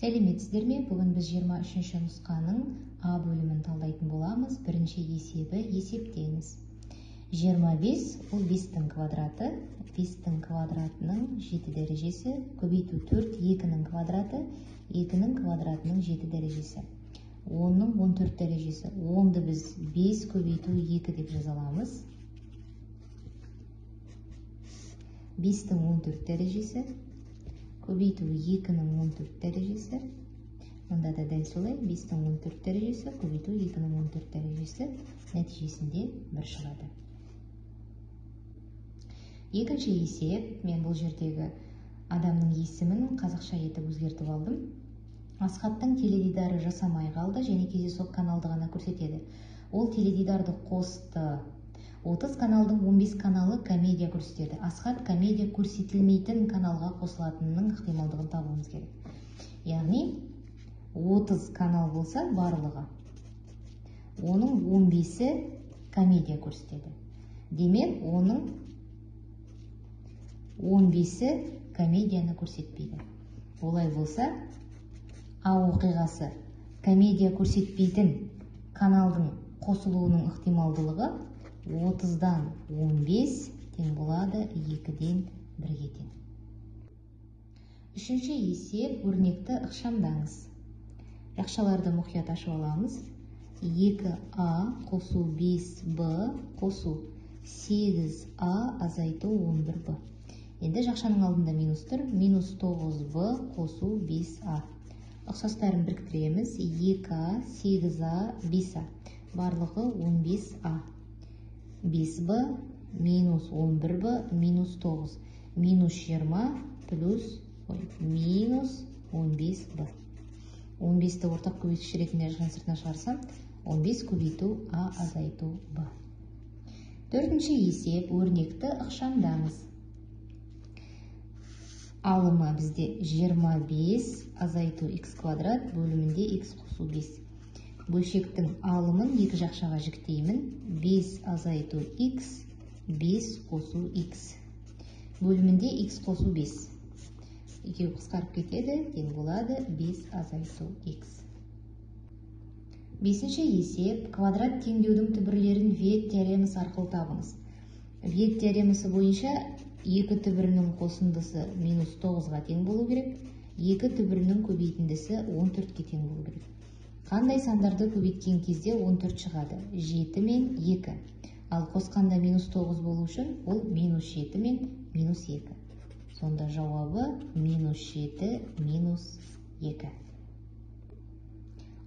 Сәлеметсіздер ме? Бүгін біз 23-ші нұсқаның А бөлімін талдайтын боламыз. Бірінші есебі есептеңіз. 25 ол 5-тің квадраты. 5-тің квадратының 7 дәрежесі. Көбейту 4, 2-нің квадраты. 2-нің квадратының 7 дәрежесі. 10-ның 14 дәрежесі. 10-ды біз 5 көбейту 2 деп жазаламыз. 5-тің 14 дәрежесі. Көбейту 2-нің 14 дәрежесі. Онда да дәл солай 5-тің 14 дәрежесі, көбейту 2-нің 14 дәрежесі нәтижесінде 1 шығады. Екінші есеп, мен бұл жердегі адамның есімін қазақша етіп өзгертіп алдым. Асхаттың теледидары жасамай қалды және кездейсоқ каналды ғана көрсетеді. Ол теледидарды қосты. 30 каналдың 15 каналы комедия көрсетеді. Асхат комедия көрсетілмейтін каналға қосылатынының ықтималдығын табуымыз керек. Яғни 30 канал болса барлығы, оның 15-і комедия көрсетеді. Демек, оның 15-і комедияны көрсетпейді. Олай болса, А оқиғасы комедия көрсетпейтін каналдың қосылуының ықтималдылығы 30-дан 15 тең болады 2-ден 1-ге тең. Үшінші есеп, өрнекті ықшамдаңыз. Жақшаларды мұқият ашып аламыз. 2А қосу 5Б қосу 8А азайту 11Б. Енді жақшаның алдында минус тұр. Минус 9Б қосу 5А. Ұқсастарын біріктіреміз. 2А, 8А, 5А. Барлығы 15А. 5Б минус 11Б минус 9. Минус 20 плюс минус 15Б. 15-ті ортақ көбейткіш ретінде ажырған сыртына шығарсам, 15 көбейту А азайту Б. Төртінші есеп, өрнекті ықшамдаңыз. Алымы бізде 25 азайту х квадрат бөлімінде х қосу 5. Бөлшектің алымын екі жақшаға жіктеймін. 5 азайту х, 5 қосу х. Бөлімінде х қосу 5. Екеу қысқарып кетеді, тең болады 5 азайту х. Бесінші есеп, квадрат теңдеудің түбірлерін Вейт теоремасы арқылы табыңыз. Вейт теоремасы бойынша 2 түбірінің қосындысы минус 9-ға тең болу керек, 2 түбірінің көбейтіндісі 14-ке тең болу керек. Қандай сандарды көбейткен кезде 14 шығады? 7 мен 2. Ал қосқанда минус 9 болу үшін, ол минус 7 мен минус 2. Сонда жауабы минус 7 минус 2.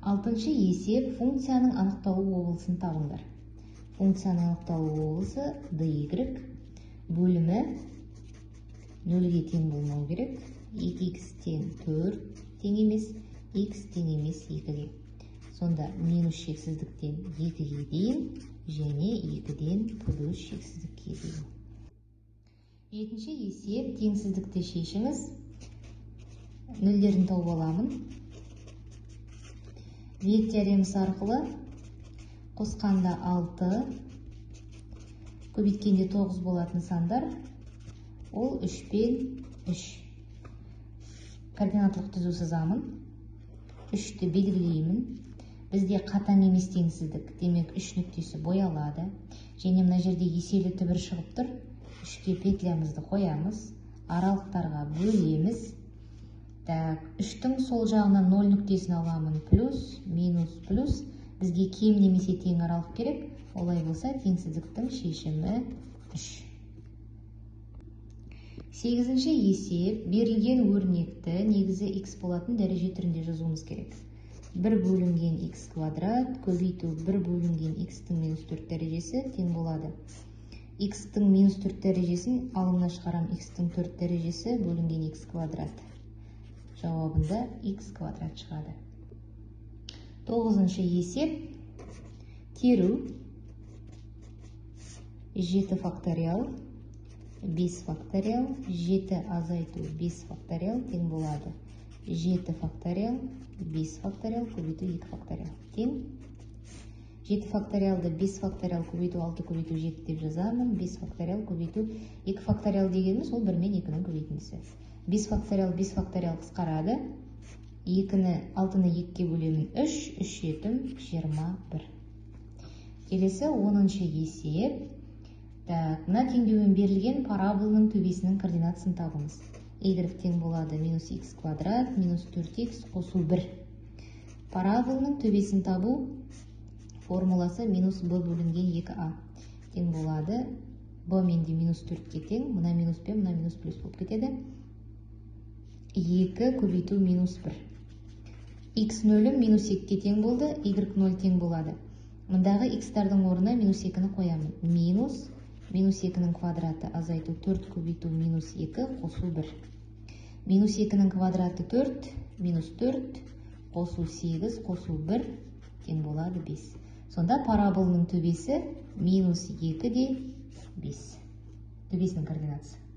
Алтыншы есеп, функцияның анықталу облысын табыңдар. Функцияның анықталу облысы dy бөлімі 0-ге тең болмау керек. 2х тең 4 тең емес, х тең емес 2-ге. Сонда минус шексіздіктен 2-ге дейін және 2-ден плюс шексіздікке дейін. Жетінші есеп, теңсіздікті шешіңіз. Нөлдерін тауып аламын. Вейт теоремасы арқылы қосқанда 6, көбейткенде 9 болатын сандар, ол 3 пен 3. Координаттылық түзу сызамын. 3-ті белгілеймін. Бізде қатаң емес теңсіздік, демек 3 нүктесі боялады. Және мына жерде еселі түбір шығып тұр. 3-ке петлямызды қоямыз. Аралықтарға бөлеміз. 3-тің сол жағынан 0 нүктесін аламын. Плюс, минус, плюс. Бізге кем немесе тең аралық керек. Олай болса, теңсіздіктің шешімі 3. Сегізінші есеп, берілген өрнекті негізі х болатын дәреже түрінде жазуымыз керек. 1 бөлінген х квадрат, көбейту 1 бөлінген х-тің минус 4 дәрежесі тең болады. Х-тің минус 4 дәрежесін алымына шығарам, х-тің 4 дәрежесі бөлінген х квадрат. Жауабында х квадрат шығады. 9-шы есеп, теру 7 факториал, 5 факториал, 7 азайту 5 факториал тең болады. 7 факториал, 5 факториал, көбейту 2 факториал. Тең. 7 факториалды 5 факториал көбейту 6 көбейту 7 деп жазамын. 5 факториал көбейту 2 факториал дегеніміз ол 1 мен 2-нің көбейтіндісі. 5 факториал қысқарады. 6-ны 2-ке бөлемін 3, 3 жетім 21. Келесі 10-шы есеп. Мына теңдеумен берілген параболаның төбесінің координатасын табыңыз. Y тең болады минус x квадрат, минус 4x қосу 1. Параболаның төбесін табу формуласы минус b бөлінген 2a. Тең болады b менде минус 4-ке тең, мұна минус b, мұна минус плюс болып кетеді. 2 көбейту минус 1. X нөлім минус 2-ке тең болды, y 0 тең болады. Мұндағы x-тардың орнына минус 2-ні қоямын. Минус 2-нің квадраты азайту 4 көбейту минус 2 қосу 1. Минус 2-нің квадраты 4, минус 4 қосу 8 қосу 1 тең болады 5. Сонда параболаның төбесі минус 2 де 5. Төбесінің координатасы.